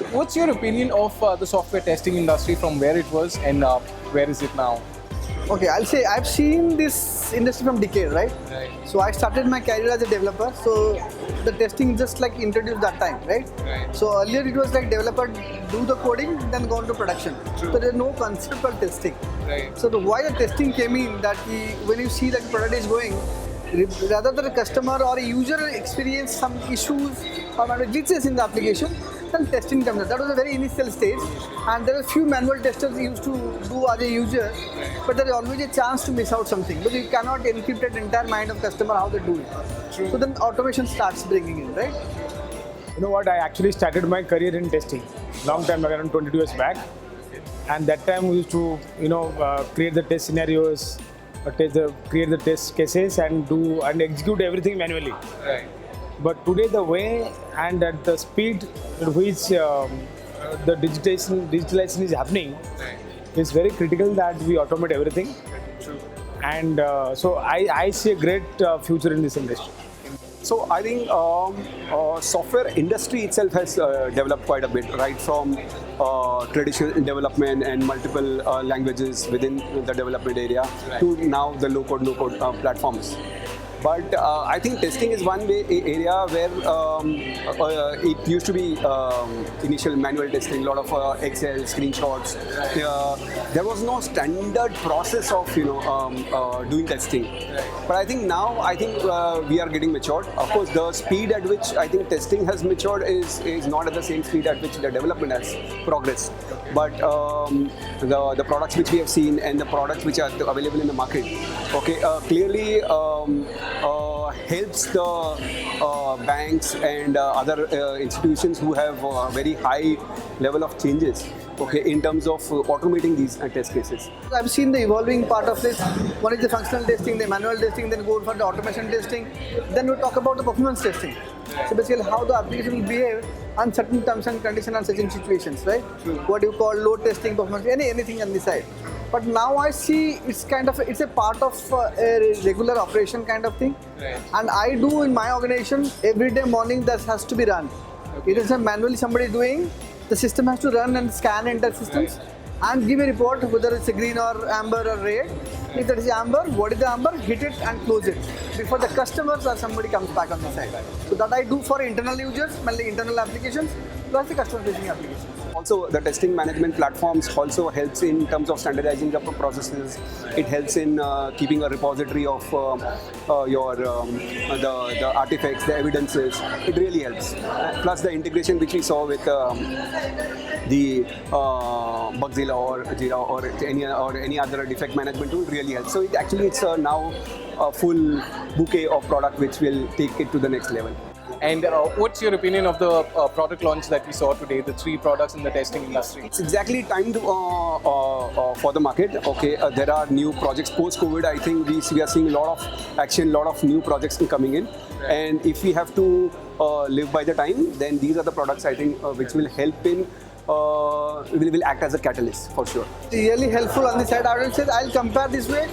What's your opinion of the software testing industry from where it was and where is it now? Okay, I'll say I've seen this industry from decade, right? Right. So I started my career as a developer. So the testing just like introduced that time, right? Right. So earlier it was like developer do the coding, then go into production. True. So there's no concept of testing. Right. So why the testing came in that when you see that product is going, rather than a customer or a user experience some issues or glitches in the application, then testing comes. That was a very initial stage, and there are few manual testers used to do as a user, but there is always a chance to miss out something because you cannot encrypt the entire mind of customer how they do it. True. So then automation starts bringing in, right? You know what? I actually started my career in testing long time ago, around 22 years back, and that time we used to create the test scenarios, create the test cases, and execute everything manually. Right. But today the way and at the speed at which the digitalization is happening, Right. it's very critical that we automate everything. True. And so I see a great future in this industry. So I think software industry itself has developed quite a bit, right from traditional development and multiple languages within the development area to now the low-code, no-code platforms. But I think testing is one area where it used to be initial manual testing, a lot of Excel screenshots. There was no standard process of doing testing. But I think now we are getting matured. Of course, the speed at which I think testing has matured is not at the same speed at which the development has progressed. But the products which we have seen and the products which are available in the market, clearly helps the banks and other institutions who have very high level of changes, in terms of automating these test cases. I've seen the evolving part of this. One is the functional testing, the manual testing, then go for the automation testing. Then we talk about the performance testing. So basically how the application will behave on certain terms and conditions and certain situations, right? True. What you call load testing, performance, anything on the side. But now I see it's a part of a regular operation kind of thing. Right. And I do in my organization every day morning that has to be run. It is manually somebody doing. The system has to run and scan entire systems and give a report whether it's a green or amber or red. If that is amber, what is the amber? Hit it and close it before the customers or somebody comes back on the side. So that I do for internal users, mainly internal applications, plus the customer facing applications. Also, the testing management platforms also helps in terms of standardizing the processes. It helps in keeping a repository of the artifacts, the evidences. It really helps. Plus, the integration which we saw with the Bugzilla or Jira or any other defect management tool really helps. So it's now a full bouquet of product which will take it to the next level. And what's your opinion of the product launch that we saw today, the 3 products in the testing industry? It's exactly timed for the market. There are new projects post-COVID. I think we are seeing a lot of action, a lot of new projects coming in. Right. And if we have to live by the time, then these are the products I think which will help in will act as a catalyst for sure. Really helpful on this side. I will say I'll compare this way.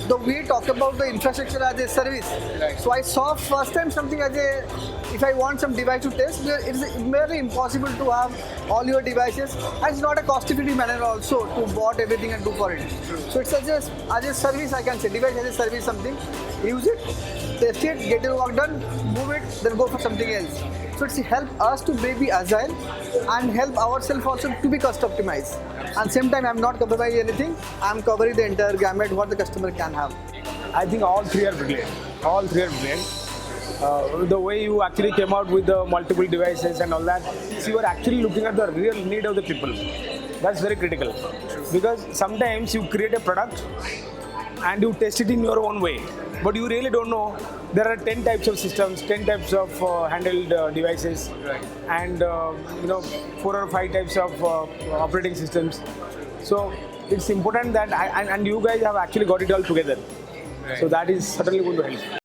The way we talk about the infrastructure as a service. Right. So I saw first time something as if I want some device to test, it's merely impossible to have all your devices, and it's not a cost-effective manner also to bought everything and do for it. True. So it's as a service, I can say, device as a service something, use it, test it, get your work done, move it, then go for something else. So it's help us to be agile and help ourselves also to be cost optimized. And same time, I'm not compromising anything. I'm covering the entire gamut what the customer can have. I think all three are brilliant. All three are brilliant. The way you actually came out with the multiple devices and all that, so you are actually looking at the real need of the people. That's very critical. Because sometimes you create a product and you test it in your own way, but you really don't know. There are 10 types of systems, 10 types of handheld devices, Right. and 4 or 5 types of operating systems. So it's important that and you guys have actually got it all together. Right. So that is certainly going to help.